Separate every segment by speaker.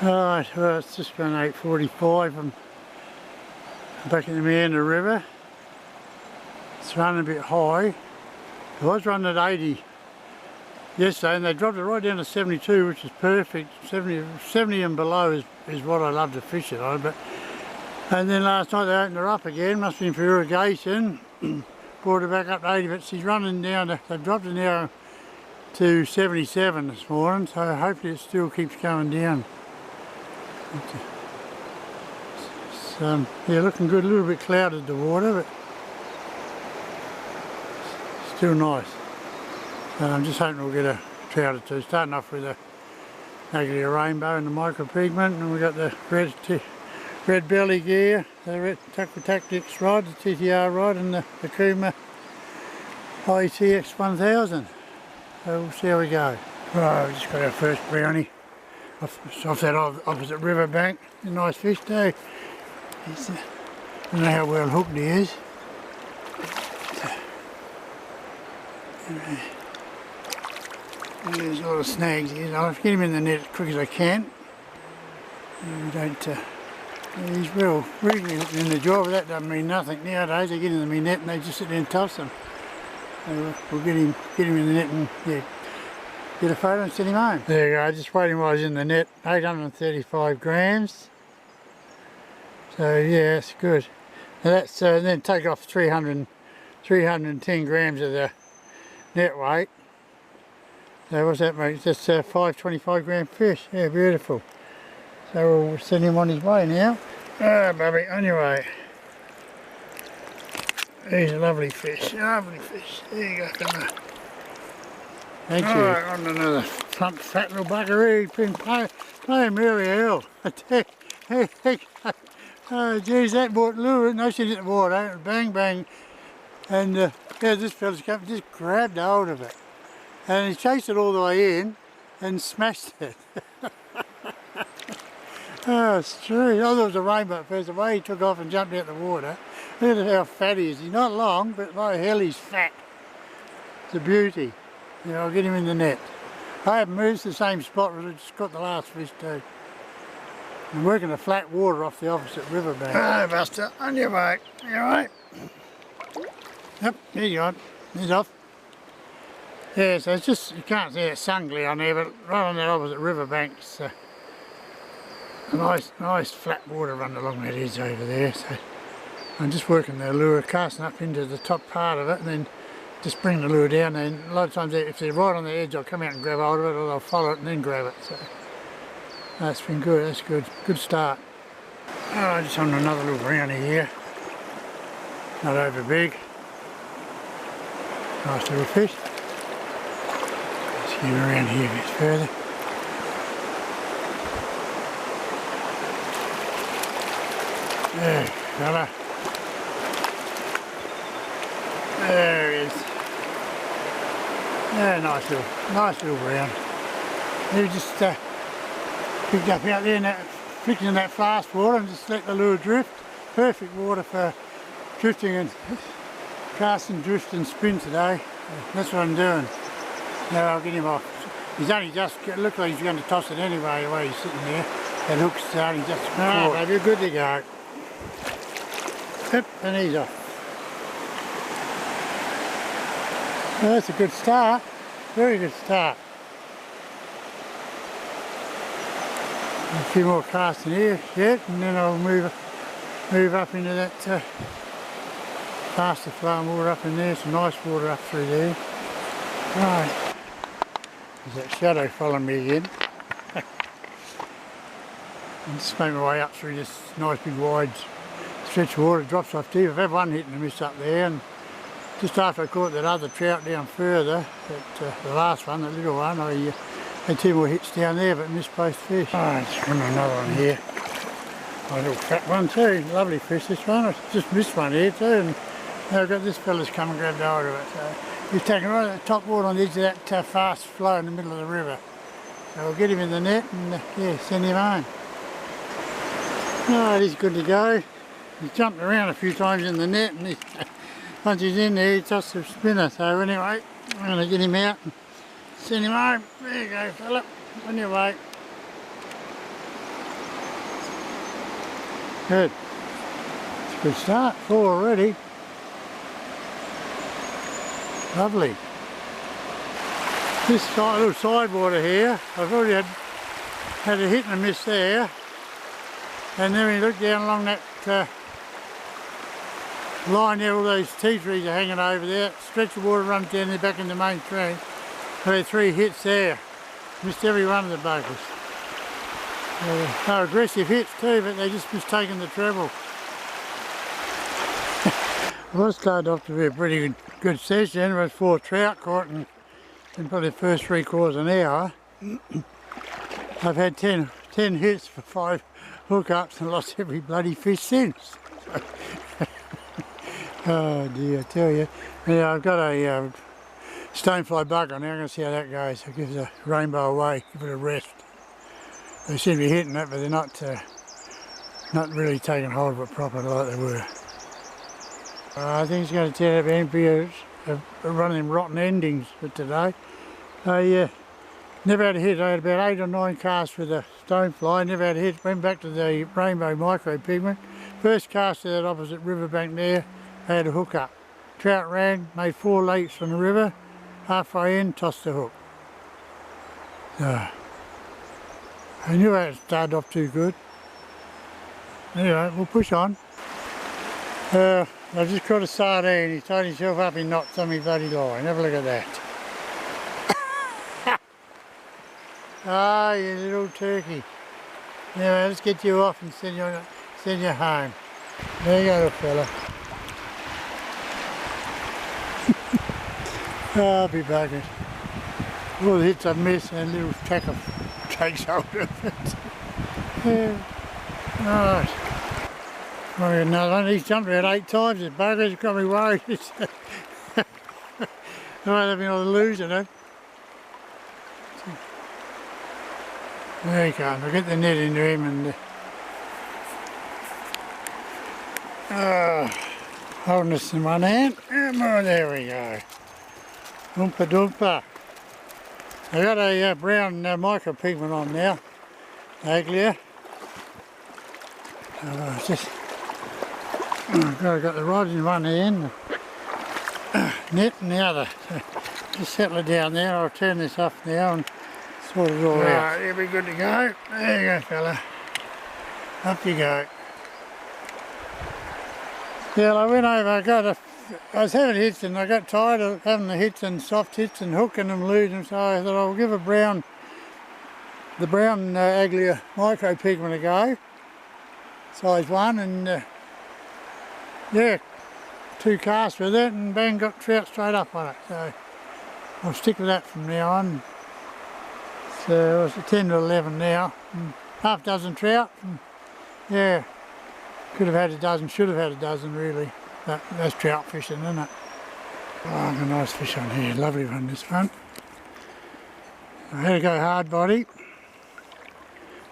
Speaker 1: Right, well it's just gone 8:45. I'm back in the Meander River. It's running a bit high. It was running at 80 yesterday and they dropped it right down to 72, which is perfect. 70 and below is what I love to fish it on. And then last night they opened her up again, must be for irrigation. Brought her back up to 80, but she's running down to, they've dropped it now to 77 this morning, so hopefully it still keeps going down. It's yeah, looking good, a little bit clouded the water, but still nice. I'm just hoping we'll get a trout or two, starting off with actually a rainbow and the micropigment, and we've got the red belly gear, the red Tactics rod, the TTR rod, and the Kuma ITX 1000. So we'll see how we go. Right, we've just got our first brownie off that opposite river bank. A nice fish too. I don't know how well hooked he is. There's a lot of snags here. I'll get him in the net as quick as I can. We don't. He's reasonably in the jaw, but that doesn't mean nothing nowadays. They get in the net and they just sit there and toss them. So we'll get him in the net and yeah, get a photo and send him home. There you go, just waiting while he's in the net. 835 grams. So yeah, that's good. Now that's then take off 310 grams of the net weight. So what's that make? That's 525 gram fish. Yeah, beautiful. So we'll send him on his way now. Ah, Bubby, on your way. He's a lovely fish, lovely fish. There you go, come on. Thank you. Right, on another plump, fat little buckaroo. He's been playing really well. Oh geez, that brought lure. No, she hit the water. Bang, bang. And yeah, this fella's come, just grabbed hold of it. And he chased it all the way in and smashed it. Oh, it's true. I thought it was a rainbow at first. The way he took off and jumped out the water. Look at how fat he is. He's not long, but like hell he's fat. It's a beauty. Yeah, I'll get him in the net. I haven't moved to the same spot, but I just got the last fish too. I'm working the flat water off the opposite riverbank. Hello, Buster. On your way. You alright? Yep, there you go. He's off. Yeah, so it's just, you can't see it sungly on there, but right on that opposite riverbank, it's a nice flat water run along that edge over there. So I'm just working the lure, casting up into the top part of it, and then just bring the lure down. And a lot of times, if they're right on the edge, I'll come out and grab hold of it, or I'll follow it and then grab it. So that's been good. That's good. Good start. Oh, just on another little brownie here. Not over big. Nice little fish. Let's get him around here a bit further. There, fella. There he is. Yeah, nice little brown. He just picked up out there in that, fixing that fast water and just let the lure drift. Perfect water for drifting and casting, drift and spin today. That's what I'm doing. Now I'll get him off. He's only just, looks like he's going to toss it anyway, the way he's sitting there. That hook's only just caught. Alright, baby, good to go. Yep, and he's off. Well, that's a good start. Very good start. A few more casts in here yet, and then I'll move up into that faster flowing water up in there. Some nice water up through there. Right. There's that shadow following me again. And just make my way up through this nice big wide stretch of water, drops off deep. I've had one hit and a miss up there, and just after I caught that other trout down further, the last one, the little one, I had two more hits down there but missed both fish. Oh, just got another one here. A little fat one too, lovely fish this one. I just missed one here too, and now I've got this fella's come and grabbed hold of it. So he's taken right at the top water on the edge of that fast flow in the middle of the river. So I'll get him in the net and yeah, send him home. Alright, he's good to go. He's jumped around a few times in the net, and once he's in there he tosses a spinner. So anyway, I'm going to get him out and send him home. There you go, fella, on your way. Good. It's a good start. 4 already. Lovely. This little sidewater here, I've already had a hit and a miss there. And then when you look down along that line there, all those tea trees are hanging over there. Stretch of water runs down there back in the main stream. I had 3 hits there. Missed every one of the buggers. They're aggressive hits too, but they just mistaken the treble. Well, it started off to be a pretty good session. There was 4 trout caught in probably the first 3/4 of an hour. I've had 10 hits for 5 hookups and lost every bloody fish since. Oh dear, I tell you. Yeah, I've got a stonefly bugger now. I'm going to see how that goes. I'll give the rainbow away, give it a rest. They seem to be hitting it, but they're not really taking hold of it properly like they were. I think it's going to turn out to be a run of them rotten endings for today. I never had a hit. I had about 8 or 9 casts with a stonefly. Never had a hit. Went back to the rainbow micro pigment. First cast to that opposite riverbank there, I had a hook up. Trout ran, made 4 leaps from the river. Halfway in, tossed the hook. So, I knew it started off too good. Anyway, we'll push on. I just caught a sardine. He tied himself up in knots on my bloody line. Have a look at that. Ah, you little turkey. Anyway, let's get you off and send you home. There you go, little fella. Oh, I'll be buggered. All the hits I've missed and a little tackle takes hold of it. Yeah. Right. Probably another one. He's jumped about 8 times. The bugger's got me worried. I might have been on the losing it. There he comes. I'll get the net into him and holding this in one hand. Oh, there we go. Oompa doompa. I got a brown micro pigment on now. Aglia. Just got the rods in one hand, net in the other. Just settle it down there. I'll turn this off now and sort it all out. Right, here we good to go. There you go, fella. Up you go. Yeah, I went over. I was having hits and I got tired of having the hits and soft hits and hooking them, losing them. So I thought I'll give the brown Aglia micro pigment a go. Size 1 and yeah, 2 casts with it and bang, got trout straight up on it. So I'll stick with that from now on. So it's 10 to 11 now. And half dozen trout. And yeah, could have had a dozen, should have had a dozen really. But that's trout fishing, isn't it? Oh, I've got a nice fish on here. Lovely one, this one. I had to go hard body.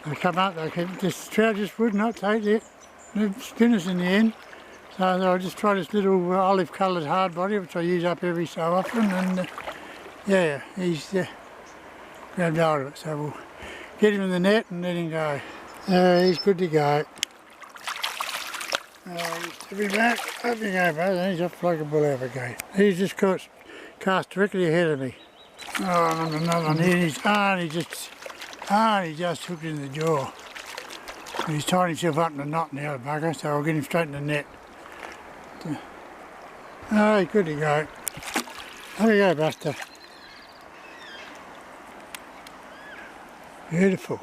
Speaker 1: They come up, this trout just would not take it. No spinners in the end. So I'll just try this little olive coloured hard body, which I use up every so often. And yeah, he's grabbed hold of it. So we'll get him in the net and let him go. He's good to go. To be back, up you go, brother. He's off like a bull out of a gate. He's just cast directly ahead of me. Oh, another one here. He just hooked in the jaw. He's tied himself up in a knot now, the bugger, so I'll get him straight in the net. Oh, good to go. There we go, Buster. Beautiful.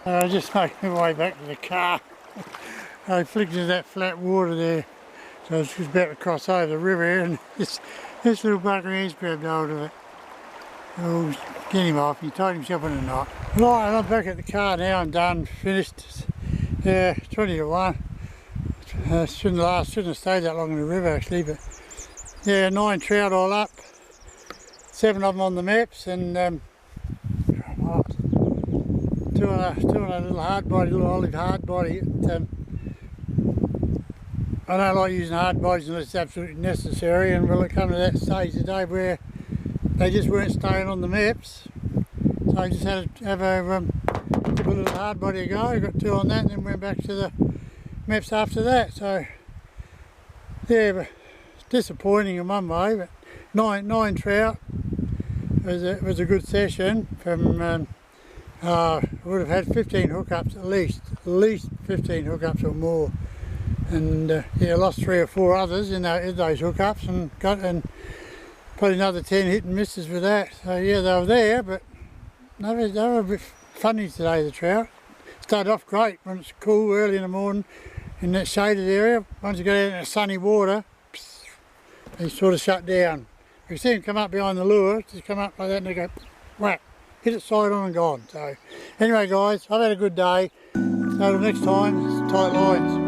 Speaker 1: I just make my way back to the car. I flicked into that flat water there, so I was just about to cross over the river and this little bugger here's grabbed hold of it. Oh, get him off, he tied himself in a knot. Right, I'm back at the car now, I'm done, finished. Yeah, 20 to 1. Shouldn't have stayed that long in the river actually, but yeah, 9 trout all up. 7 of them on the meps and two on a little hard body, little olive hard body. I don't like using hard bodies unless it's absolutely necessary, and we'll come to that stage today where they just weren't staying on the meps. So I just had to have a Took a little hard body to go, got 2 on that, and then went back to the meps after that. So yeah, but it's disappointing in one way, but nine trout. It was a good session. From would have had 15 hookups at least 15 hookups or more, and yeah, lost 3 or 4 others in those hookups, and probably another 10 hit and misses with that. So yeah, they were there, but they were a bit funny today, the trout. Started off great when it's cool early in the morning in that shaded area. Once you go out in the sunny water, they sort of shut down. You see them come up behind the lure, just come up like that and they go whack, hit it side on and gone. So anyway guys, I've had a good day. So till next time, it's tight lines.